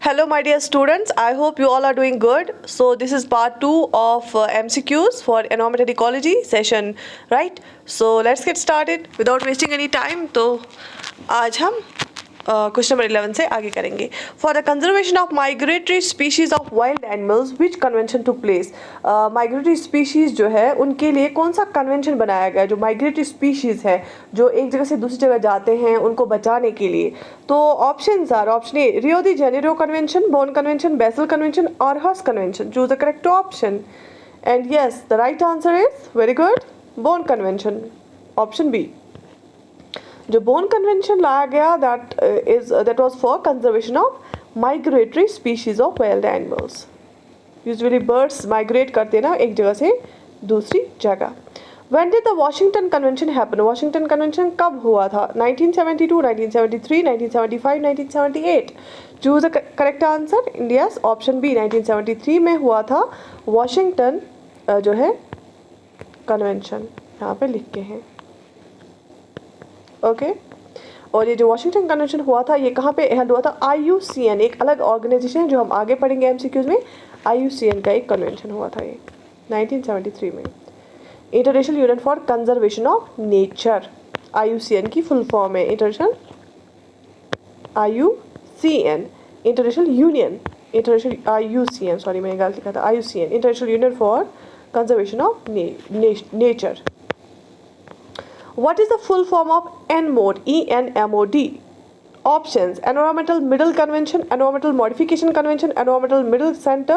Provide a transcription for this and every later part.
Hello, my dear students. I hope you all are doing good. So this is part 2 of MCQs for environmental ecology session, right? So let's get started without wasting any time. तो आज हम question number 11 से आगे करेंगे. For the conservation of migratory species of wild animals which convention to place. Migratory species जो है उनके लिए कौन सा कन्वेंशन बनाया गया, जो माइग्रेटरी स्पीशीज है जो एक जगह से दूसरी जगह जाते हैं उनको बचाने के लिए. तो options are option A Rio de Janeiro convention, Bonn convention, Basel convention और हर्स convention. Choose the correct option. And yes, the right answer is very good, Bonn convention, option B. जो बोन कन्वेंशन लाया गया that was for conservation of migratory species of wild animals. Usually birds migrate करते हैं ना एक जगह से दूसरी जगह. When did the Washington Convention happen? Washington Convention कब हुआ था? 1972, 1973, 1975, 1978. Choose the correct answer. India's option B 1973 में हुआ था Washington जो है कन्वेंशन, यहाँ पे लिख के हैं. ओके और ये जो वाशिंगटन कन्वेंशन हुआ था ये कहाँ पे हेल्ड हुआ था? IUCN, एक अलग ऑर्गेनाइजेशन है जो हम आगे पढ़ेंगे एमसीक्यूज में. IUCN का एक कन्वेंशन हुआ था ये 1973 में. International union for conservation of nature, IUCN की फुल फॉर्म है international IUCN, international union, international IUCN, sorry मैंने गलत लिखा था, IUCN international union for conservation of nature. What is the full form of ENMOD? ENMOD. Options: Environmental Middle Convention, Environmental Modification Convention, Environmental Middle Center,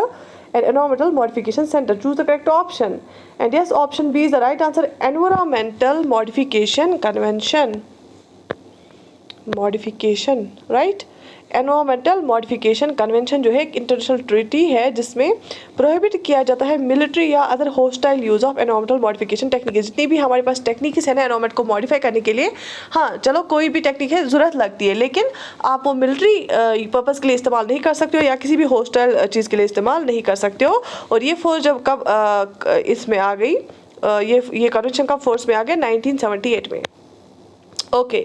and Environmental Modification Center. Choose the correct option. And yes, option B is the right answer. Environmental Modification Convention. Modification, right? Environmental modification convention जो है एक international treaty है जिसमें prohibit किया जाता है military या other hostile use of environmental modification technique. जितनी भी हमारे पास टेक्निक्स है ना एनवायरमेंट को मॉडिफाई करने के लिए, हाँ चलो कोई भी टेक्निक है ज़रूरत लगती है, लेकिन आप वो मिलिट्री पर्पज़ के लिए इस्तेमाल नहीं कर सकते हो या किसी भी होस्टाइल चीज़ के लिए इस्तेमाल नहीं कर सकते हो. और ये फोर्स जब कब इसमें आ गई, ये कन्वेंशन कब फोर्स में आ गया? 1978 में. Okay,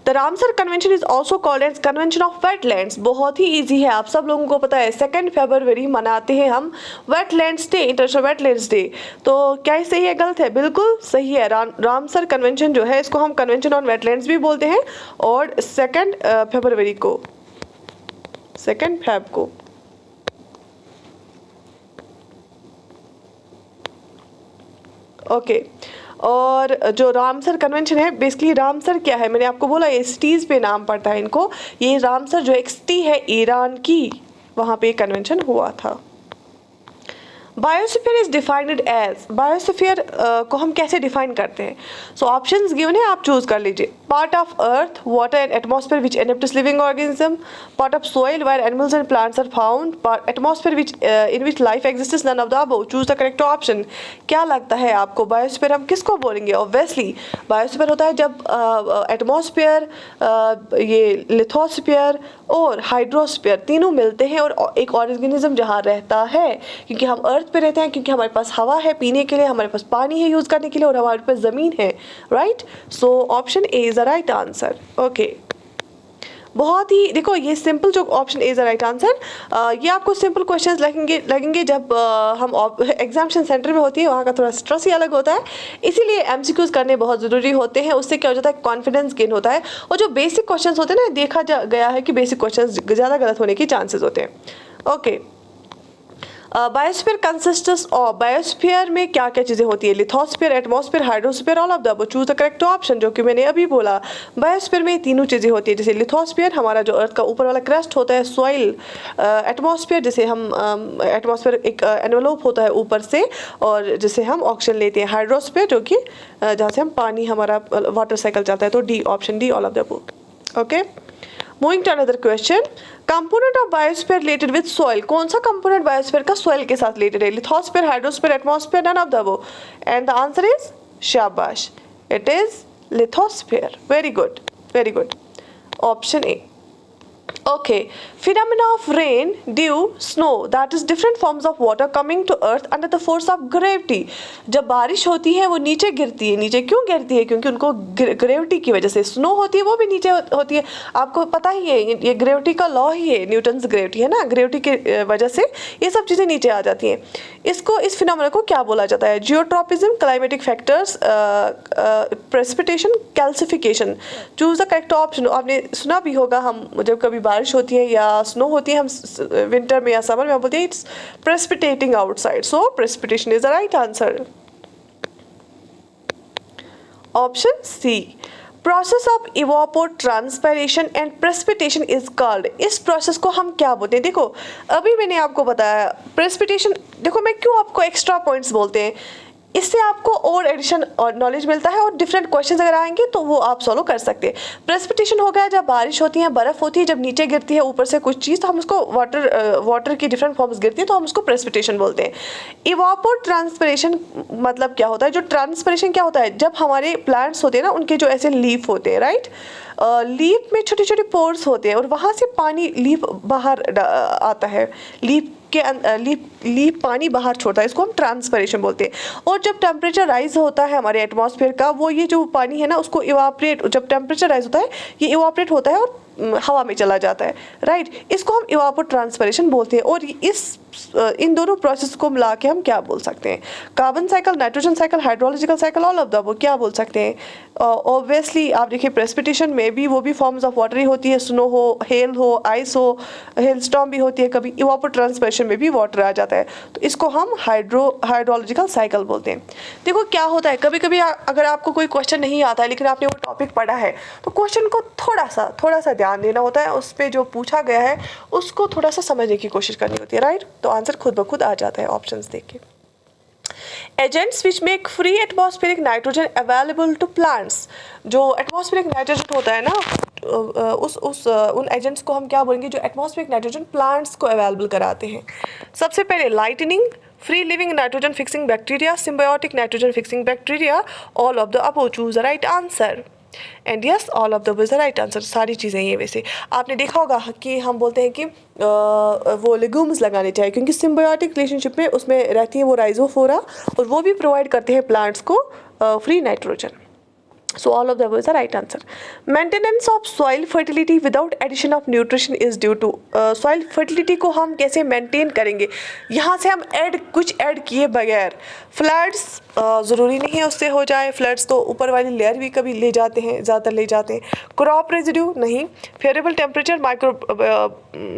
the Ramsar convention is also called as convention of wetlands. बहुत ही इजी है, आप सब लोगों को पता है 2 फरवरी मनाते हैं हम wetlands day, international wetlands day. तो क्या ये सही है गलत है? बिल्कुल सही है. रामसर कन्वेंशन जो है इसको हम कन्वेंशन ऑन वेटलैंड्स भी बोलते हैं. और 2 फरवरी को, 2 फेब को ओके. और जो रामसर कन्वेंशन है, बेसिकली रामसर क्या है, मैंने आपको बोला ये सिटीज़ पे नाम पड़ता है इनको. ये रामसर जो एक सिटी है ईरान की, वहाँ पे कन्वेंशन हुआ था. Biosphere is defined as, biosphere को हम कैसे डिफाइन करते हैं? सो ऑप्शंस गिवन है, आप चूज कर लीजिए. Part of earth, water and atmosphere which inhabits living organism, part of soil where animals and plants are found, atmosphere which in which life exists, none of the above. Choose the correct option. क्या लगता है आपको biosphere हम किसको बोलेंगे? Obviously biosphere होता है जब एटमॉस्फेयर, ये लिथोस्फीयर और हाइड्रोस्फीयर तीनों मिलते हैं और एक ऑर्गेनिज्म जहाँ रहता है, क्योंकि हम अर्थ पे रहते हैं, क्योंकि हमारे पास हवा है पीने के लिए, हमारे पास पानी है यूज़ करने के लिए और हमारे पास ज़मीन है, right. So option A is the right answer. Okay, बहुत ही देखो ये सिंपल जो option A is the right answer. ये आपको सिंपल क्वेश्चंस लगेंगे जब हम एग्जामिनेशन सेंटर में होती है, वहाँ का थोड़ा स्ट्रेस ही अलग होता है, इसीलिए एमसीक्यूज करने बहुत ज़रूरी होते हैं. उससे क्या हो जाता है? कॉन्फिडेंस गेन होता है. और जो बेसिक क्वेश्चंस होते हैं ना, देखा गया है कि बेसिक क्वेश्चंस ज़्यादा गलत होने की चांसेस होते हैं. Okay, biosphere consists of, biosphere में क्या क्या चीज़ें होती है? Lithosphere, atmosphere, hydrosphere, all of the above. Choose the correct option, जो कि मैंने अभी बोला. बायोस्फीयर में तीनों चीज़ें होती है, जैसे लिथोस्फीयर हमारा जो अर्थ का ऊपर वाला क्रस्ट होता है, सॉइल. एटमॉस्फेयर जैसे हम एटमॉस्फेयर एक एनवेलोप होता है ऊपर से और जिसे हम ऑक्सीजन लेते हैं. हाइड्रोस्फीयर जो कि जहाँ से हम पानी, हमारा वाटर साइकिल चलता है. तो D, option D, all of the above. Okay, moving to another question. Component of biosphere related with soil. कौन सा कंपोनेंट बायोस्फीयर का सॉइल के साथ रिलेटेड है? Lithosphere, hydrosphere, atmosphere, none of the above. And the answer is शाबाश, it is lithosphere. Very good, very good. Option A. Okay, phenomena of rain, dew, snow, that is different forms of water coming to earth under the force of gravity. जब बारिश होती है वो नीचे गिरती है, नीचे क्यों गिरती है? क्योंकि उनको ग्रेविटी की वजह से। स्नो होती है वो भी नीचे होती है, आपको पता ही है, ये ग्रेविटी का लॉ ही है, न्यूटन्स ग्रेविटी है ना, ग्रेविटी की वजह से ये सब चीज़ें नीचे आ जाती हैं। इसको, इस फिनोमेना को क्या बोला जाता है? Geotropism, climatic factors, precipitation, calcification. Choose the correct option. आपने सुना भी होगा, हम जब कभी बारिश होती है या स्नो होती है, हम विंटर में या समर में हम बोलते हैं it's precipitating outside, so precipitation is the right answer. Option C, process of evapotranspiration and precipitation is called. इस प्रोसेस को हम क्या बोलते हैं? देखो अभी मैंने आपको बताया प्रेसिपिटेशन, देखो मैं क्यों आपको एक्स्ट्रा पॉइंट्स बोलते हैं, इससे आपको और एडिशन और नॉलेज मिलता है, और डिफरेंट क्वेश्चंस अगर आएंगे तो वो आप सॉल्व कर सकते हैं। प्रेसिपिटेशन हो गया जब बारिश होती है, बर्फ़ होती है, जब नीचे गिरती है ऊपर से कुछ चीज़, तो हम उसको वाटर की डिफरेंट फॉर्म्स गिरती है तो हम उसको प्रेसिपिटेशन बोलते हैं। इवापोट्रांसपिरेशन मतलब क्या होता है? जो ट्रांसपिरेशन क्या होता है, जब हमारे प्लांट्स होते हैं ना, उनके जो ऐसे लीफ होते हैं, राइट, लीफ में छोटे छोटे पोर्स होते हैं और वहाँ से पानी, लीफ बाहर आता है, लीफ के लीफ पानी बाहर छोड़ता है, इसको हम ट्रांसपिरेशन बोलते हैं। और जब टेम्परेचर राइज होता है हमारे एटमॉस्फेयर का, वो ये जो पानी है ना उसको इवापरेट, जब टेम्परेचर राइज होता है ये इवापरेट होता है और हवा में चला जाता है, राइट, इसको हम इवापोट्रांसपिरेशन बोलते हैं। और इन दोनों प्रोसेस को मिला के हम क्या बोल सकते हैं? Carbon cycle, nitrogen cycle, hydrological cycle, all of the वो क्या बोल सकते हैं? ऑब्वियसली आप देखिए प्रेसिपिटेशन में भी वो भी फॉर्म्स ऑफ वाटर ही होती है, स्नो हो, हेल हो, आइस हो, हेल स्टॉर्म भी होती है कभी, इवापोट्रांसपिरेशन में भी वाटर आ जाता है, तो इसको हम हाइड्रोलॉजिकल साइकिल बोलते हैं। देखो क्या होता है, कभी कभी अगर आपको कोई क्वेश्चन नहीं आता है लेकिन आपने वो टॉपिक पढ़ा है, तो क्वेश्चन को थोड़ा सा ध्यान देना होता है, उस पर जो पूछा गया है उसको थोड़ा सा समझने की कोशिश करनी होती है, राइट, तो आंसर खुद ब खुद आ जाता है ऑप्शंस देख के। Agents which make free atmospheric nitrogen available to plants. जो एटमॉस्फेरिक नाइट्रोजन होता है ना, उन एजेंट्स को हम क्या बोलेंगे जो एटमॉस्फेरिक नाइट्रोजन प्लांट्स को अवेलेबल कराते हैं? सबसे पहले lightning, free living nitrogen fixing bacteria, symbiotic nitrogen fixing bacteria, all of the above, choose the right answer. And yes, all of the is the right answer. सारी चीज़ें ये, वैसे आपने देखा होगा कि हम बोलते हैं कि वो लेग्यूम्स लगाने चाहिए क्योंकि सिम्बायोटिक रिलेशनशिप में उसमें रहती है वो राइजोफोरा, और वो भी प्रोवाइड करते हैं प्लांट्स को free nitrogen. So all of them is the right answer. Maintenance of soil fertility without addition of nutrition is due to soil fertility को हम कैसे maintain करेंगे? यहाँ से हम कुछ ऐड किए बगैर, फ्लड्स ज़रूरी नहीं है उससे हो जाए, फ्लड्स तो ऊपर वाली लेयर भी कभी ले जाते हैं, ज़्यादातर ले जाते हैं। क्रॉप रेजिड्यू नहीं, favourable temperature,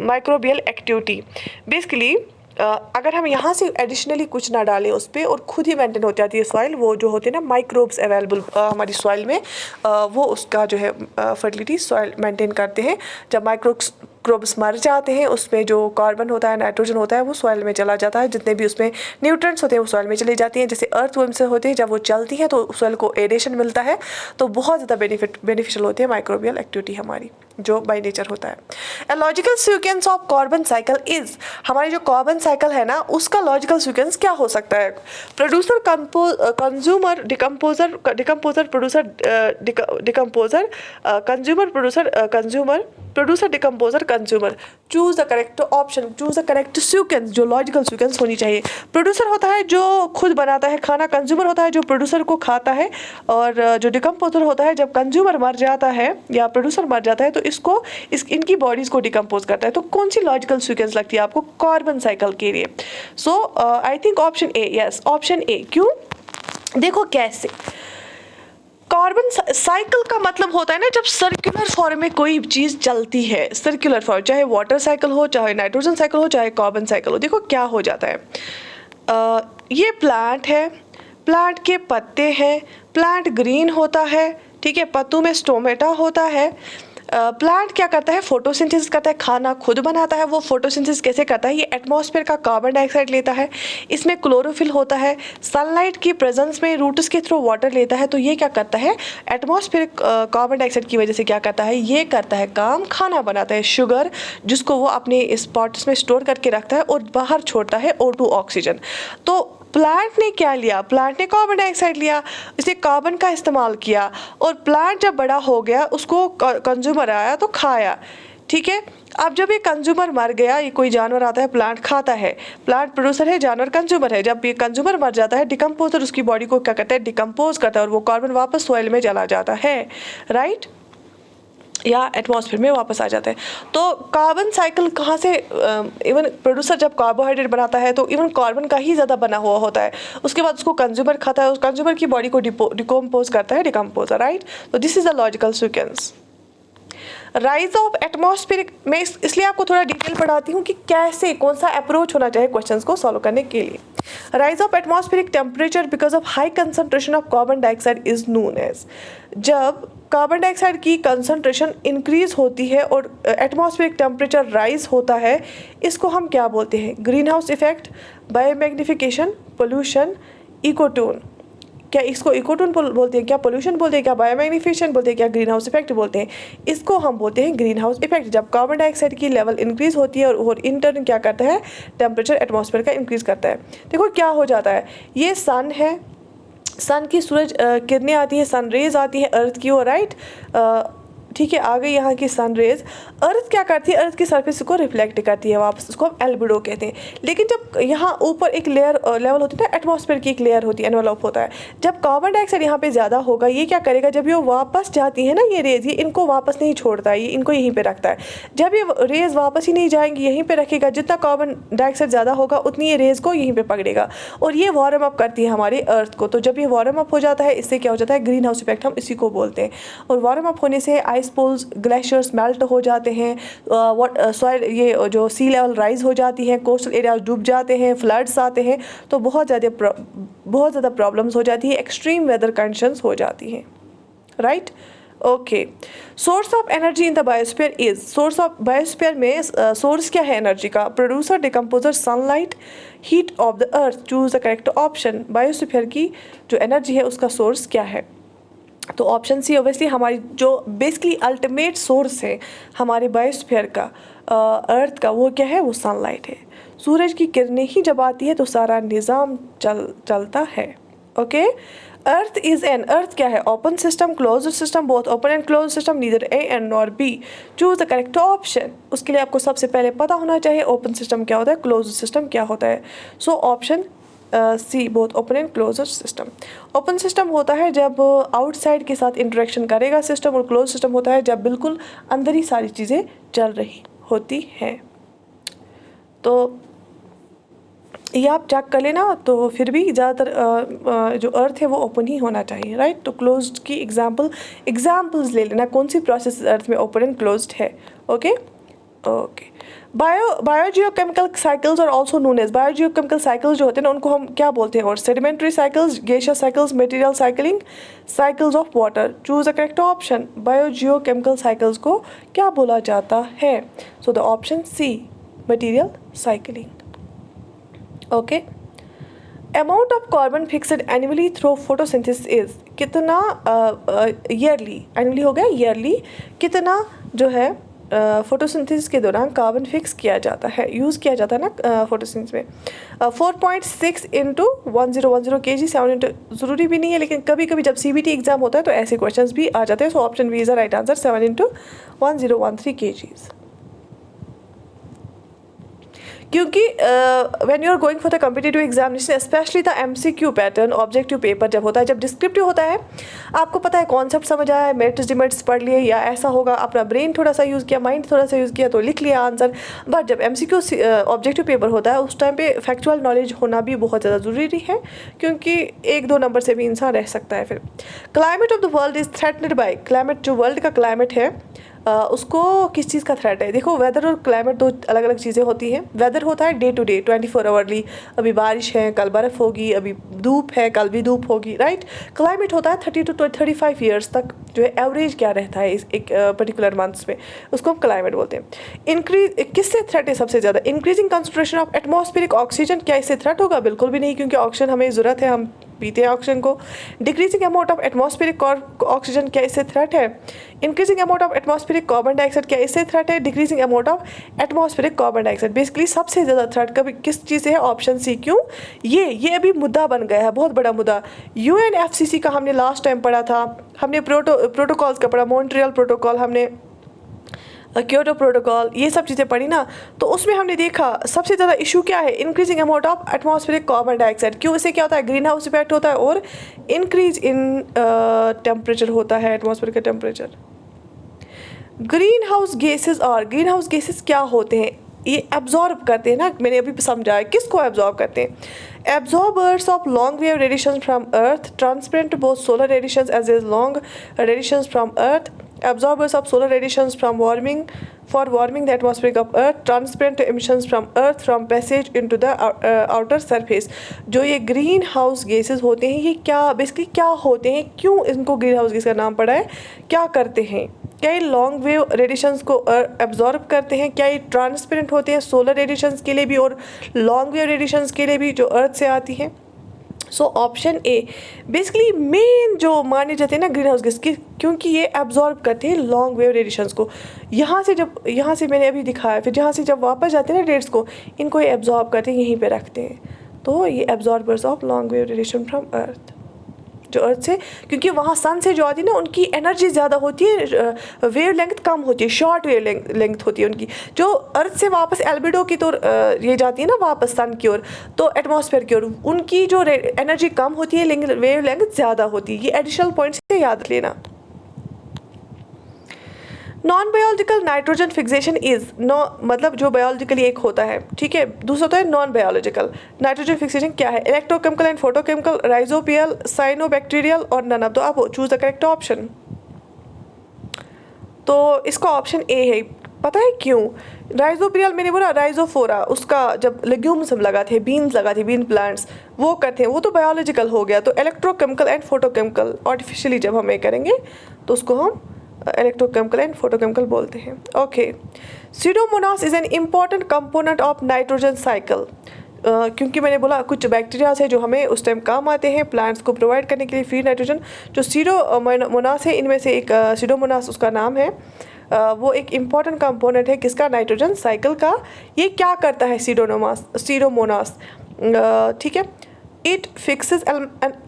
microbial activity. Basically अगर हम यहाँ से एडिशनली कुछ ना डालें उस पर और खुद ही मेंटेन हो जाती है सॉइल, वो जो होते हैं ना माइक्रोब्स अवेलेबल हमारी सॉइल में, वो उसका जो है फर्टिलिटी सॉइल मेंटेन करते हैं। जब माइक्रोब्स मर जाते हैं, उसमें जो कार्बन होता है, नाइट्रोजन होता है, वो सॉइल में चला जाता है, जितने भी उसमें न्यूट्रिएंट्स होते हैं वो सॉइल में चली जाती हैं। जैसे अर्थवर्म से होते हैं, जब वो चलती है तो सॉइल को एरेशन मिलता है, तो बहुत ज़्यादा बेनिफिशियल होती है माइक्रोबियल एक्टिविटी हमारी जो बाय नेचर होता है। A logical sequence of carbon cycle is, हमारी जो कार्बन साइकिल है ना उसका लॉजिकल सीक्वेंस क्या हो सकता है? Producer, consumer, decomposer, producer, decomposer, consumer, producer, consumer, producer, decomposer, consumer. Choose the correct option, choose the correct sequence, जो लॉजिकल सीक्वेंस होनी चाहिए। प्रोड्यूसर होता है जो खुद बनाता है खाना, कंज्यूमर होता है जो प्रोड्यूसर को खाता है, और जो डिकम्पोजर होता है जब कंज्यूमर मर जाता है या प्रोड्यूसर मर जाता है तो इनकी बॉडीज को डिकम्पोज करता है। तो कौन सी लॉजिकल सीक्वेंस लगती है आपको कार्बन साइकिल के लिए? So I think option A, yes option A. क्यों? देखो कैसे, कार्बन साइकिल का मतलब होता है ना जब सर्कुलर फॉर्म में कोई चीज़ चलती है, सर्कुलर फॉर्म, चाहे वाटर साइकिल हो, चाहे नाइट्रोजन साइकिल हो, चाहे कार्बन साइकिल हो। देखो क्या हो जाता है, ये प्लांट है, प्लांट के पत्ते हैं, प्लांट ग्रीन होता है, ठीक है, पत्तों में स्टोमेटा होता है। प्लांट क्या करता है? फोटोसिंथेसिस करता है, खाना खुद बनाता है। वो फोटोसिंथेसिस कैसे करता है? ये एटमॉस्फेयर का कार्बन डाइऑक्साइड लेता है, इसमें क्लोरोफिल होता है, सनलाइट की प्रेजेंस में रूट्स के थ्रू वाटर लेता है। तो ये क्या करता है? एटमॉस्फेयर कार्बन डाइऑक्साइड की वजह से क्या करता है? ये करता है काम, खाना बनाता है, शुगर, जिसको वो अपने इस पॉट्स में स्टोर करके रखता है और बाहर छोड़ता है O2 ऑक्सीजन। तो प्लांट ने क्या लिया? प्लांट ने कार्बन डाइऑक्साइड लिया, इसने कार्बन का इस्तेमाल किया, और प्लांट जब बड़ा हो गया उसको कंज्यूमर आया तो खाया। ठीक है। अब जब ये कंज्यूमर मर गया, ये कोई जानवर आता है प्लांट खाता है, प्लांट प्रोड्यूसर है, जानवर कंज्यूमर है, जब ये कंज्यूमर मर जाता है डिकम्पोजर उसकी बॉडी को क्या करता है, डिकम्पोज करता है और वो कार्बन वापस सॉइल में चला जाता है, राइट, या एटमॉस्फेयर में वापस आ जाता है। तो कार्बन साइकिल कहाँ से, इवन प्रोड्यूसर जब कार्बोहाइड्रेट बनाता है तो इवन कार्बन का ही ज़्यादा बना हुआ होता है, उसके बाद उसको कंज्यूमर खाता है, उस कंज्यूमर की बॉडी को डिकम्पोज करता है डिकम्पोजर, राइट। तो this is the logical sequence. Rise of atmospheric, मैं इसलिए आपको थोड़ा डिटेल पढ़ाती हूँ कि कैसे, कौन सा अप्रोच होना चाहिए क्वेश्चंस को सॉल्व करने के लिए। Rise of atmospheric temperature because of high concentration of carbon dioxide is known as, जब कार्बन डाइऑक्साइड की कंसंट्रेशन इंक्रीज होती है और एटमॉस्फेरिक टेम्परेचर राइज होता है, इसको हम क्या बोलते हैं, green house effect, biomagnification, pollution, ecotone. क्या इसको इकोटोन बोलते हैं, क्या पोल्यूशन बोलते हैं, क्या बायोमैग्निफिकेशन बोलते हैं, क्या ग्रीन हाउस इफेक्ट बोलते हैं, इसको हम बोलते हैं ग्रीन हाउस इफेक्ट। जब कार्बन डाइऑक्साइड की लेवल इंक्रीज होती है और इन टर्न क्या करता है, टेम्परेचर एटमॉस्फेयर का इंक्रीज करता है। देखो क्या हो जाता है, ये सन है, सन की सूरज किरणें आती है, सन रेज आती है अर्थ की ओर, राइट, ठीक है, आ गई यहाँ की सन रेज, अर्थ क्या करती है, अर्थ की सरफेस को रिफ्लेक्ट करती है वापस, उसको हम एल्बिडो कहते हैं। लेकिन जब यहाँ ऊपर एक लेयर लेवल होती है ना, एटमॉस्फेयर की एक लेयर होती है, एनवेलप होता है, जब कार्बन डाइऑक्साइड यहाँ पे ज़्यादा होगा, ये क्या करेगा, जब ये वापस जाती है ना ये रेज, ये इनको वापस नहीं छोड़ता है, ये इनको यहीं पर रखता है। जब ये रेज वापस ही नहीं जाएंगी, यहीं पर रखेगा, जितना कार्बन डाइऑक्साइड ज़्यादा होगा उतनी ये रेज को यहीं पर पकड़ेगा और ये वार्म अप करती है हमारे अर्थ को। तो जब ये वार्म अप हो जाता है, इससे क्या हो जाता है, ग्रीन हाउस इफेक्ट, हम इसी को बोलते हैं। और वार्म अप होने से आइस पोल्स, ग्लेशियर्स मेल्ट हो जाते हैं, सॉइल, ये जो सी लेवल राइज हो जाती है, कोस्टल एरियाज डूब जाते हैं, फ्लड्स आते हैं, तो बहुत ज़्यादा प्रॉब्लम्स हो जाती है, एक्सट्रीम वेदर कंडीशंस हो जाती हैं, right. Okay, source of energy in the biosphere is, source of biosphere में सोर्स क्या है एनर्जी का, producer, decomposer, sunlight, heat of the earth, choose the correct option. Biosphere की जो एनर्जी है उसका सोर्स क्या है, तो ऑप्शन सी ओबियसली हमारी जो बेसिकली अल्टीमेट सोर्स है हमारे बायोस्फीयर का, अर्थ का, वो क्या है, वो सनलाइट है। सूरज की किरणें ही जब आती है तो सारा निज़ाम चलता है, ओके। अर्थ इज एन, अर्थ क्या है, open system, closed system, both open and closed system, neither A and nor be, choose the correct option. उसके लिए आपको सबसे पहले पता होना चाहिए ओपन सिस्टम क्या होता है, क्लोज्ड सिस्टम क्या होता है। So option C, both open and closed system. Open system होता है जब आउटसाइड के साथ इंटरेक्शन करेगा सिस्टम, और क्लोज सिस्टम होता है जब बिल्कुल अंदर ही सारी चीज़ें चल रही होती हैं। तो ये आप चेक कर लेना, तो फिर भी ज़्यादातर जो अर्थ है वो ओपन ही होना चाहिए, राइट। तो क्लोज्ड की एग्जाम्पल्स ले लेना, कौन सी प्रोसेस अर्थ में ओपन एंड क्लोज्ड है, okay. Biogeochemical cycles are also known as, biogeochemical cycles जो होते हैं ना उनको हम क्या बोलते हैं, और sedimentary cycles, gaseous cycles, material cycling, cycles of water, choose the correct option. Biogeochemical cycles को क्या बोला जाता है, so the option C, material cycling, okay. Amount of carbon fixed annually through photosynthesis is, कितना ईयरली, एनुअली हो गया yearly, कितना जो है फोटोसिंथेसिस के दौरान कार्बन फिक्स किया जाता है, यूज़ किया जाता है ना फोटोसिंथेसिस में। 4.6 इंटू 1010 kg, 7 इंटू, ज़रूरी भी नहीं है लेकिन कभी कभी जब CBT एग्जाम होता है तो ऐसे क्वेश्चंस भी आ जाते हैं। So option B is the right answer, 7 into 1013 kgs। क्योंकि when you are going for the competitive examination, specially the MCQ pattern, objective paper जब होता है, जब डिस्क्रिप्टिव होता है, आपको पता है कॉन्सेप्ट समझ आया, मेरिट्स डिमेरिट्स पढ़ लिए, या ऐसा होगा अपना ब्रेन थोड़ा सा यूज़ किया, माइंड थोड़ा सा यूज़ किया तो लिख लिया आंसर। बट जब MCQ ऑब्जेक्टिव पेपर होता है उस टाइम पे फैक्चुअल नॉलेज होना भी बहुत ज़्यादा ज़रूरी है, क्योंकि 1-2 नंबर से भी इंसान रह सकता है। फिर climate of the world is threatened by, climate जो वर्ल्ड का क्लाइमेट है उसको किस चीज़ का थ्रेट है। देखो वेदर और क्लाइमेट दो अलग अलग चीज़ें होती हैं। वेदर होता है डे टू डे 24 आवर्ली, अभी बारिश है, कल बर्फ़ होगी, अभी धूप है, कल भी धूप होगी, राइट। क्लाइमेट होता है 30 to 35 ईयर्स तक जो है एवरेज क्या रहता है इस एक पर्टिकुलर मंथ्स में, उसको हम क्लाइमेट बोलते हैं। इंक्रीज किससे थ्रेट है सबसे ज़्यादा, increasing concentration of atmospheric oxygen, क्या इससे थ्रेट होगा, बिल्कुल भी नहीं, क्योंकि ऑक्सीजन हमें ज़रूरत है, हम पीते हैं ऑक्सीजन को। Decreasing amount of atmospheric oxygen, क्या इससे थ्रेट है। Increasing amount of atmospheric carbon dioxide, क्या इससे थ्रेट है। Decreasing amount of atmospheric carbon dioxide, basically सबसे ज़्यादा थ्रेट कभी किस चीज़ से है, ऑप्शन सी। क्यों, ये अभी मुद्दा बन गया है, बहुत बड़ा मुद्दा। UNFCCC का हमने लास्ट टाइम पढ़ा था, हमने प्रोटोकॉल्स का पढ़ा, मॉन्ट्रियल प्रोटोकॉल हमने क्योटो प्रोटोकॉल, ये सब चीज़ें पढ़ी ना, तो उसमें हमने देखा सबसे ज़्यादा इशू क्या है, increasing amount of atmospheric carbon dioxide. क्यों? इससे क्या होता है, ग्रीन हाउस इफेक्ट होता है और इंक्रीज इन टेम्परेचर होता है, एटमॉस्फेयर का टेम्परेचर। ग्रीन हाउस गैसेस क्या होते हैं, ये एब्जॉर्ब करते हैं ना, मैंने अभी समझाया किसको एब्जॉर्ब करते हैं। Absorbers of long wave radiation from earth, transparent both solar radiations as well long radiations from earth, absorbers of solar radiations from warming the atmosphere of earth, transparent emissions from earth from passage into the outer surface। जो ये green house gases होते हैं, ये क्या होते हैं, क्यों इनको ग्रीन हाउस गैस का नाम पड़ा है, क्या करते हैं, क्या ये लॉन्ग वेव रेडिएशंस को एब्जॉर्ब करते हैं, क्या ये ट्रांसपेरेंट होते हैं सोलर रेडिएशंस के लिए भी और लॉन्ग वेव रेडिएशंस के लिए भी जो अर्थ से आती हैं। So option A basically main जो माने जाते हैं ना ग्रीन हाउस गैस की, क्योंकि ये एब्जॉर्ब करते हैं लॉन्ग वेव रेडिएशंस को। यहाँ से मैंने अभी दिखाया, फिर यहाँ से जब वापस जाते हैं ना रेड्स को, इनको ये एब्जॉर्ब करते हैं, यहीं पे रखते हैं। तो ये absorbers of long wave radiation from earth, जो अर्थ से, क्योंकि वहाँ सन से जो आती है ना, उनकी एनर्जी ज़्यादा होती है, वेव लेंथ कम होती है, शॉर्ट वेव लेंथ होती है उनकी। जो अर्थ से वापस एल्बिडो की तो ये जाती है ना वापस सन की ओर, तो एटमॉस्फेयर की ओर, उनकी जो एनर्जी कम होती है लेकिन वेव लेंथ ज़्यादा होती है। ये एडिशनल पॉइंट्स से याद लेना। Non biological nitrogen fixation is मतलब जो बायोलॉजिकली एक होता है, ठीक है, दूसरा होता है नॉन बायोलॉजिकल नाइट्रोजन फिक्सेशन क्या है, इलेक्ट्रोकेमिकल एंड फोटोकेमिकल, राइजोबियल, साइनोबैक्टीरियल और नन ऑफ। तो आप चूज द करेक्ट ऑप्शन। तो इसका ऑप्शन ए है। पता है क्यों? राइजोबियल मैंने बोला, राइजोफोरा उसका जब लेग्यूम्स हम लगाते हैं, बीन प्लांट्स वो करते हैं, वो तो बायोलॉजिकल हो गया। तो इलेक्ट्रोकेमिकल एंड फोटोकेमिकल आर्टिफिशियली जब हम ये करेंगे तो उसको हम इलेक्ट्रोकेमिकल एंड फोटोकेमिकल बोलते हैं। Okay, Pseudomonas is an important component of nitrogen cycle. क्योंकि मैंने बोला कुछ बैक्टीरियाज है जो हमें उस टाइम काम आते हैं प्लांट्स को प्रोवाइड करने के लिए फ्री नाइट्रोजन। जो सीडोमोनास है, इनमें से एक सीडोमोनास उसका नाम है, वो एक इम्पॉर्टेंट कंपोनेंट है किसका, नाइट्रोजन साइकिल का। ये क्या करता है सीडोमोनास, ठीक है, it fixes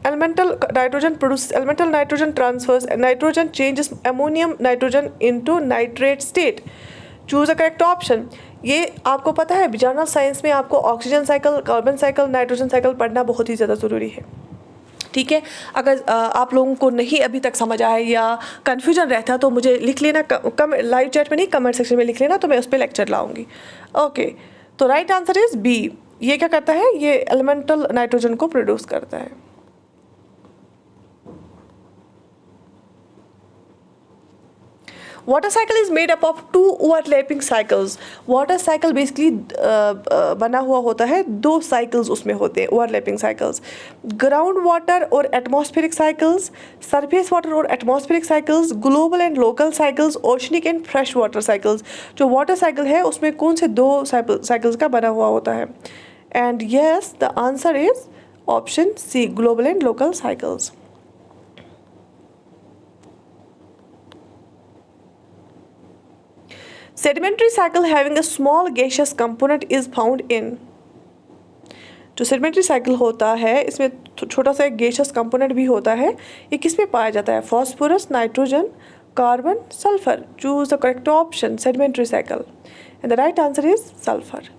elemental nitrogen, produces elemental nitrogen, transfers nitrogen, changes ammonium nitrogen into nitrate state। Choose a correct option. ये आपको पता है जर्नल साइंस में आपको oxygen cycle, carbon cycle, nitrogen cycle पढ़ना बहुत ही ज़्यादा ज़रूरी है, ठीक है। अगर आप लोगों को नहीं अभी तक समझ आया या कन्फ्यूजन रहता तो मुझे लिख लेना, लाइव चैट में नहीं, कमेंट सेक्शन में लिख लेना, तो मैं उस पर लेक्चर लाऊंगी। ओके, तो राइट आंसर इज बी। ये क्या करता है, ये एलिमेंटल नाइट्रोजन को प्रोड्यूस करता है। Water cycle is made up of 2 overlapping cycles. Water cycle basically बना हुआ होता है, 2 साइकिल्स उसमें होते हैं, ओवरलैपिंग साइकिल्स। ग्राउंड वाटर और एटमॉस्फेरिक साइकिल्स, सरफेस वाटर और atmospheric cycles, global and local cycles, oceanic and fresh water cycles. जो वाटर साइकिल है उसमें कौन से 2 साइकिल्स का बना हुआ होता है? And yes, the answer is option C, global and local cycles. Sedimentary cycle having a small gaseous component is found in। जो सेडिमेंट्री साइकिल होता है इसमें छोटा सा एक गैसियस कंपोनेंट भी होता है। ये किस में पाया जाता है? Phosphorus, nitrogen, carbon, sulphur. Choose the correct option, sedimentary cycle, and the right answer is sulphur.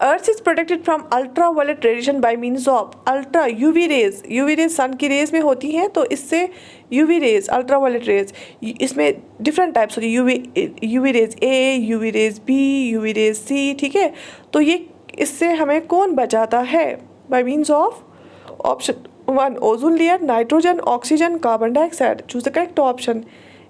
Earth is protected from ultraviolet radiation by means of ultra UV rays। UV rays सन की रेज में होती हैं, तो इससे UV rays, ultraviolet rays, इसमें different types होती है। UV rays A, UV rays B, UV rays C, ठीक है। तो ये इससे हमें कौन बचाता है? Bye means of option 1 ozone layer, nitrogen, oxygen, carbon dioxide. Choose the correct option,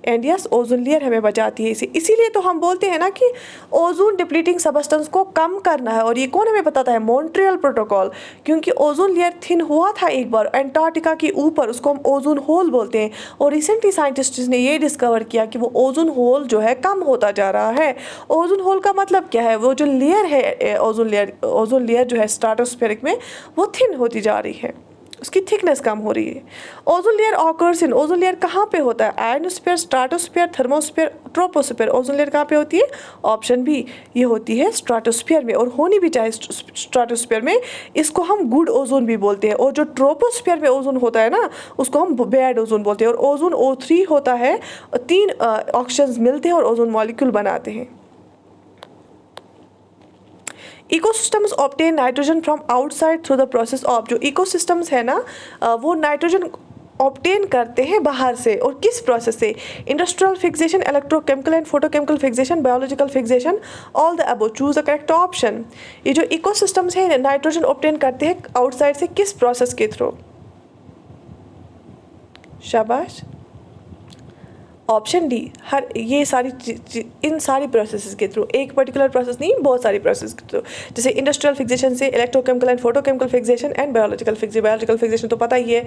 and yes, ozone layer हमें बचाती है इसीलिए तो हम बोलते हैं ना कि ओजोन डिप्लीटिंग सबस्टेंस को कम करना है। और ये कौन हमें बताता है? Montreal protocol. क्योंकि ओजोन लेयर थिन हुआ था एक बार एंटार्क्टिका के ऊपर, उसको हम ओजोन होल बोलते हैं। और रिसेंटली साइंटिस्ट ने ये डिस्कवर किया कि वो ओजोन होल जो है कम होता जा रहा है। ओजोन होल का मतलब क्या है? वो जो लेयर है ओजोन लेयर जो है स्ट्रेटोस्फेरिक में, वो थिन होती जा रही है। उसकी थिकनेस कम हो रही है। Ozone layer occurs in, ozone layer कहाँ पे होता है? Ionosphere, stratosphere, thermosphere, troposphere. Ozone layer कहाँ पे होती है? ऑप्शन बी, ये होती है स्ट्रेटोस्फीयर में, और होनी भी चाहिए स्ट्रेटोस्फीयर में। इसको हम गुड ओजोन भी बोलते हैं। और जो ट्रोपोस्फीयर में ओजोन होता है ना, उसको हम बैड ओजोन बोलते हैं। और ओजोन O3 होता है, 3 ऑक्सीजन मिलते हैं और ओजोन मॉलिक्यूल बनाते हैं। Ecosystems obtain nitrogen from outside through the process of, जो इकोसिस्टम्स है ना वो नाइट्रोजन ऑब्टेन करते हैं बाहर से, और किस प्रोसेस से? Industrial fixation, electrochemical and photochemical fixation, biological fixation, all the above, choose the correct option. ये जो इकोसिस्टम्स हैं नाइट्रोजन ऑब्टेन करते हैं आउटसाइड से, किस प्रोसेस के थ्रू? शाबाश। ऑप्शन डी, हर ये सारी इन सारी प्रोसेसेस के थ्रू, एक पर्टिकुलर प्रोसेस नहीं, बहुत सारी प्रोसेस के थ्रू। जैसे इंडस्ट्रियल फिक्सेशन से, electrochemical and photochemical fixation and biological fixation. Biological fixation तो पता ही है,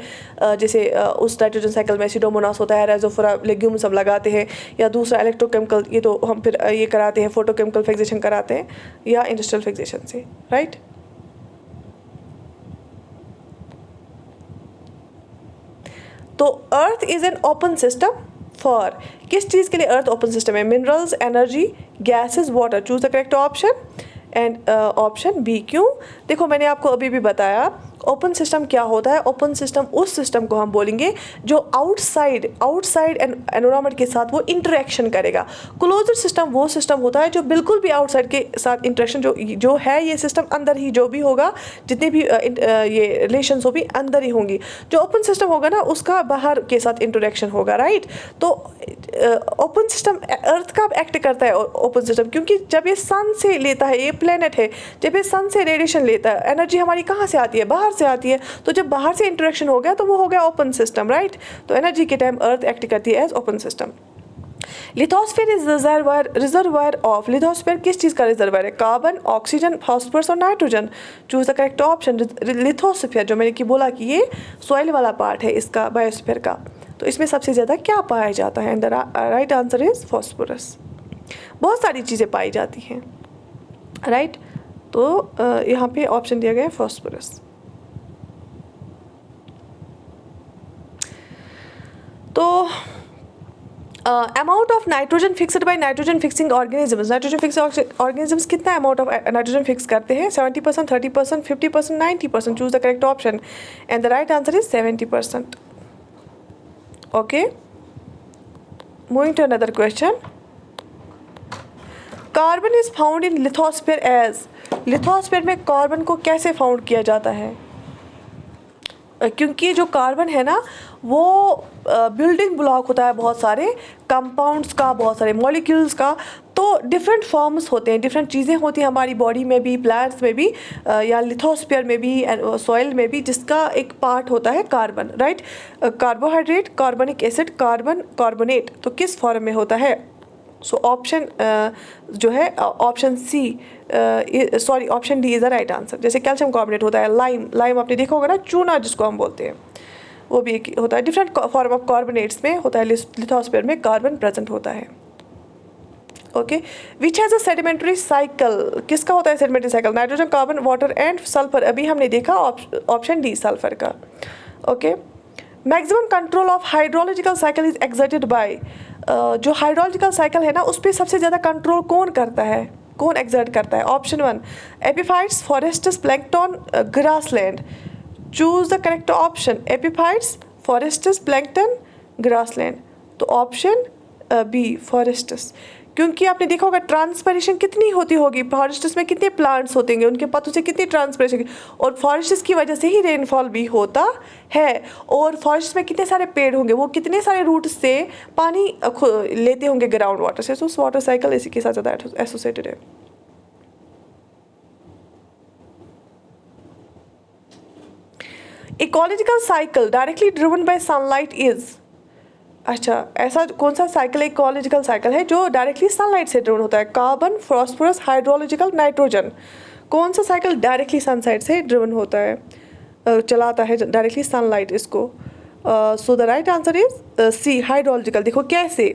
जैसे उस नाइट्रोजन साइकिल में सीडोमोनास होता है, राइजोफोरा, लेग्यूम सब लगाते हैं। या दूसरा इलेक्ट्रोकेमिकल, ये तो हम फिर ये कराते हैं, फोटोकेमिकल फिक्सेशन कराते हैं, या इंडस्ट्रियल फिक्सेशन से, राइट। तो earth is an open system for, किस चीज़ के लिए अर्थ ओपन सिस्टम है? Minerals, energy, gases, water. Choose the correct option. And option B. क्यों? देखो मैंने आपको अभी भी बताया ओपन सिस्टम क्या होता है। ओपन सिस्टम उस सिस्टम को हम बोलेंगे जो आउटसाइड एनवायरनमेंट के साथ वो इंटरेक्शन करेगा। क्लोज्ड सिस्टम वो सिस्टम होता है जो बिल्कुल भी आउटसाइड के साथ इंटरेक्शन जो है, ये सिस्टम अंदर ही जो भी होगा, जितने भी ये रिलेशंस हो भी अंदर ही होंगी। जो ओपन सिस्टम होगा ना, उसका बाहर के साथ इंटरेक्शन होगा, राइट। तो ओपन सिस्टम अर्थ का एक्ट करता है ओपन सिस्टम, क्योंकि जब ये सन से लेता है, ये प्लेनेट है, जब ये सन से रेडिएशन लेता है, एनर्जी हमारी कहाँ से आती है? बाहर से आती है। तो जब बाहर से इंटरेक्शन हो गया तो वो हो गया ओपन सिस्टम, राइट। तो एनर्जी के टाइम अर्थ एक्ट करती है as open system. Lithosphere is reservoir of, lithosphere किस चीज़ का रिजर्वायर है? कार्बन, ऑक्सीजन, फास्फोरस और nitrogen. Choose the correct option. Lithosphere जो मैंने बोला कि ये सॉइल वाला पार्ट है इसका, बायोस्फीयर का, तो इसमें सबसे ज़्यादा क्या पाया जाता है? And the right answer is phosphorus. बहुत सारी चीज़ें पाई जाती हैं, राइट। तो यहाँ पे ऑप्शन दिया गया है फास्फोरस। तो amount of nitrogen fixed by nitrogen fixing organisms, nitrogen fixing organisms कितना अमाउंट ऑफ नाइट्रोजन फिक्स करते हैं? 70%, 30%, 50%, 90%। Choose the correct option. And the right answer is 70%। Okay, moving to another question. Carbon is found in lithosphere as, lithosphere में carbon को कैसे found किया जाता है? क्योंकि जो कार्बन है ना, वो बिल्डिंग ब्लॉक होता है बहुत सारे कंपाउंड्स का, बहुत सारे मॉलिक्यूल्स का। तो डिफरेंट फॉर्म्स होते हैं, डिफरेंट चीज़ें होती हैं हमारी बॉडी में भी, प्लांट्स में भी, या लिथोस्फीयर में भी, सॉइल में भी, जिसका एक पार्ट होता है कार्बन, राइट। कार्बोहाइड्रेट, कार्बनिक एसिड, कार्बन, कार्बोनेट। तो किस फॉर्म में होता है? सो ऑप्शन जो है option C, sorry option D is the right answer. जैसे कैल्शियम कार्बोनेट होता है, लाइम आपने देखा होगा ना, चूना जिसको हम बोलते हैं, वो भी एक होता है। डिफरेंट फॉर्म ऑफ कार्बोनेट्स में होता है, लिथोस्फीयर में कार्बन प्रेजेंट होता है। Okay, which has a sedimentary cycle, किसका होता है sedimentary cycle? Nitrogen, carbon, water and sulphur. अभी हमने देखा ऑप्शन डी सल्फर का। Okay, maximum control of hydrological cycle is exerted by, जो हाइड्रोलॉजिकल साइकिल है ना, उस पर सबसे ज़्यादा कंट्रोल कौन करता है, कौन एक्सर्ट करता है? Option 1 epiphytes, forests, plankton, grassland. Choose the correct option. Epiphytes, forests, plankton, grassland. तो ऑप्शन बी फॉरेस्ट्स, क्योंकि आपने देखा होगा ट्रांसपिरेशन कितनी होती होगी, फॉरेस्ट्स में कितने प्लांट्स होते हैं, उनके पत्तों से कितनी ट्रांसपिरेशन, और फॉरेस्ट्स की वजह से ही रेनफॉल भी होता है। और फॉरेस्ट में कितने सारे पेड़ होंगे, वो कितने सारे रूट से पानी लेते होंगे ग्राउंड वाटर से। तो वाटर साइकिल इसी के साथ ज़्यादा एसोसिएटेड है। Ecological cycle directly driven by sunlight is, अच्छा ऐसा कौन सा साइकिल इकोलॉजिकल साइकिल है जो डायरेक्टली सनलाइट से ड्रिवन होता है? Carbon, phosphorus, hydrological, nitrogen. कौन सा साइकिल डायरेक्टली सनसाइड से ड्रिवन होता है, चलाता है डायरेक्टली सनलाइट इसको? So the right answer is C hydrological. देखो कैसे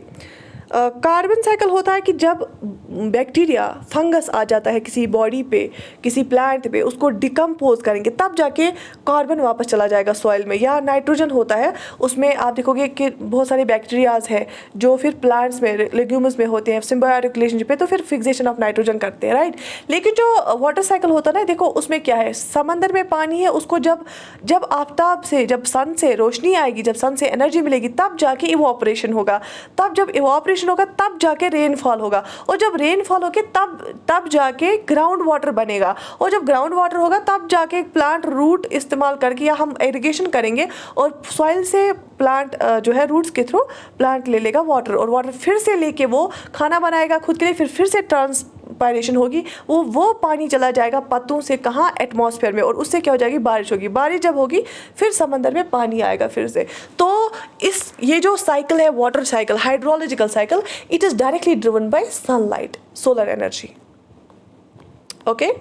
कार्बन साइकिल होता है कि जब बैक्टीरिया फंगस आ जाता है किसी बॉडी पे, किसी प्लांट पे, उसको डिकम्पोज करेंगे तब जाके कार्बन वापस चला जाएगा सॉइल में। या नाइट्रोजन होता है उसमें आप देखोगे कि बहुत सारे बैक्टीरियाज है जो फिर प्लांट्स में, लेग्यूम्स में होते हैं सिम्बायोटिक रिलेशनशिप पे, तो फिर फिक्सेशन ऑफ नाइट्रोजन करते हैं, राइट। लेकिन जो वाटर साइकिल होता है ना, देखो उसमें क्या है, समंदर में पानी है, उसको जब जब आफ्ताब से, जब सन से रोशनी आएगी, जब सन से एनर्जी मिलेगी, तब जाके इवोपरेशन होगा, तब जब इवोपरेशन होगा तब जाके रेनफॉल होगा, और जब रेनफॉल होके तब जाके ग्राउंड वाटर बनेगा, और जब ग्राउंड वाटर होगा तब जाके प्लांट रूट इस्तेमाल करके, या हम इरिगेशन करेंगे और सॉइल से प्लांट जो है रूट्स के थ्रू प्लांट ले लेगा वाटर, और वाटर फिर से लेके वो खाना बनाएगा खुद के लिए, फिर से ट्रांसपायरेशन होगी, वो पानी चला जाएगा पत्तों से कहाँ, एटमॉस्फेयर में, और उससे क्या हो जाएगी, बारिश होगी। बारिश जब होगी फिर समंदर में पानी आएगा फिर से। तो ये जो साइकिल है, water cycle, hydrological cycle, it is directly driven by sunlight, solar energy. Okay,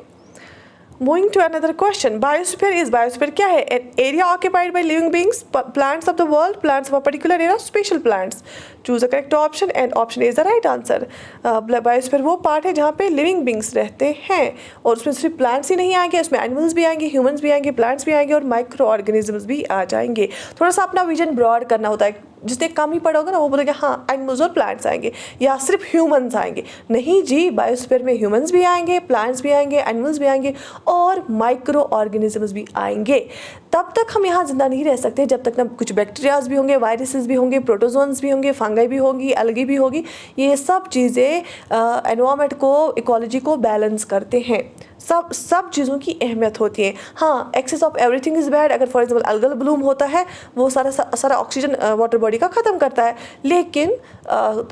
moving to another question, biosphere क्या है, an area occupied by living beings, plants of the world, plants of a particular era, special plants. Choose the correct option and option A is the right answer. Biosphere वो part है जहाँ पे living beings रहते हैं, और उसमें सिर्फ plants ही नहीं आएंगे, उसमें एनिमल्स भी आएंगे, ह्यूमंस भी आएंगे, प्लांट्स भी आएंगे, और माइक्रो ऑर्गेनिजम्स भी आ जाएंगे। थोड़ा सा अपना विजन ब्रॉड करना होता है, जिसने कम ही पढ़ा होगा ना वो बोलेगा हाँ एनिमल्स और प्लांट्स आएंगे, या सिर्फ ह्यूमंस आएंगे। नहीं जी, बायोस्फीयर में ह्यूमंस भी आएंगे, प्लांट्स भी आएंगे, एनिमल्स भी आएंगे, और माइक्रो ऑर्गेनिजम्स भी आएंगे। तब तक हम यहाँ जिंदा नहीं रह सकते जब तक ना कुछ बैक्टीरियाज भी होंगे, वायरसेस भी होंगे, प्रोटोजोन्स भी होंगे, फंगाई भी होगी, अलगी भी होगी। ये सब चीज़ें एनवायरनमेंट को, इकोलॉजी को बैलेंस करते हैं। सब चीज़ों की अहमियत होती है। हाँ, excess of everything is bad. अगर फॉर एग्जाम्पल अलगल ब्लूम होता है, वो सारा ऑक्सीजन वाटर बॉडी का ख़त्म करता है, लेकिन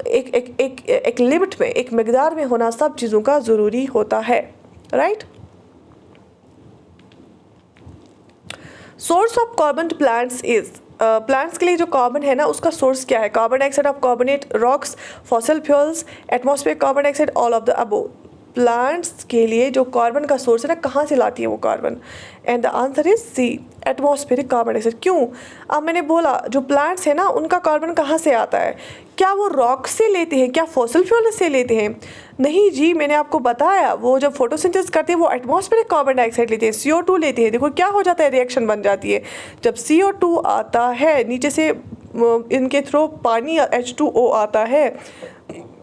एक लिमिट में, एक मकदार में होना सब चीज़ों का ज़रूरी होता है, right. Source of carbon plants is, plants के लिए जो कार्बन है ना, उसका सोर्स क्या है, carbon dioxide of carbonate rocks, fossil fuels, atmosphere carbon dioxide, all of the above. Plants के लिए जो कार्बन का सोर्स है ना, कहाँ से लाती है वो carbon, and the answer is C, atmospheric carbon dioxide. क्यों, अब मैंने बोला जो प्लांट्स है ना उनका कार्बन कहाँ से आता है, क्या वो रॉक से लेते हैं, क्या फॉसिल फ्यूल से लेते हैं? नहीं जी, मैंने आपको बताया वो जब फोटोसिंथेसिस करते हैं वो एटमॉस्फेरिक कार्बन डाइऑक्साइड लेते हैं, CO2 लेते हैं। देखो क्या हो जाता है, रिएक्शन बन जाती है। जब CO2 आता है नीचे से, इनके थ्रू पानी H2O आता है,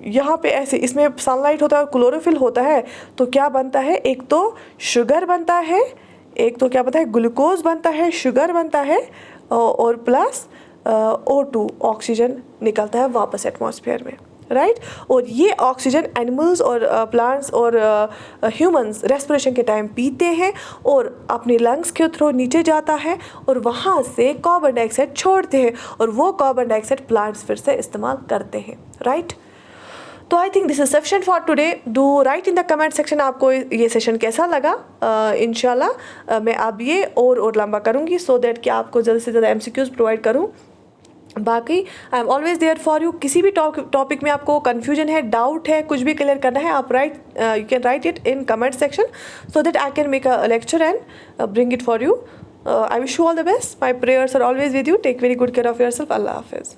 यहाँ पे ऐसे, इसमें सनलाइट होता है और क्लोरोफिल होता है, तो क्या बनता है, एक तो शुगर बनता है, एक तो क्या बनता है, ग्लूकोज बनता है, शुगर बनता है, और प्लस O2 ऑक्सीजन निकलता है वापस एटमॉस्फेयर में, राइट। और ये ऑक्सीजन एनिमल्स और प्लांट्स और ह्यूमंस रेस्पिरेशन के टाइम पीते हैं और अपने लंग्स के थ्रू नीचे जाता है, और वहाँ से कार्बन डाइऑक्साइड छोड़ते हैं, और वो कार्बन डाइऑक्साइड प्लांट्स फिर से इस्तेमाल करते हैं, राइट। तो I think this is sufficient for today. Do right in the comment section आपको ये सेशन कैसा लगा। इंशाल्लाह मैं अब ये और लंबा करूँगी, सो दैट कि आपको ज़्यादा से ज़्यादा MCQs प्रोवाइड करूँ। बाकी I am always there for you. किसी भी टॉपिक में आपको कन्फ्यूजन है, डाउट है, कुछ भी क्लियर करना है, आप you can write it in comment section, so that I can make a lecture and bring it for you. I wish you all the best. My prayers are always with you. Take very good care of yourself. Allah Hafiz.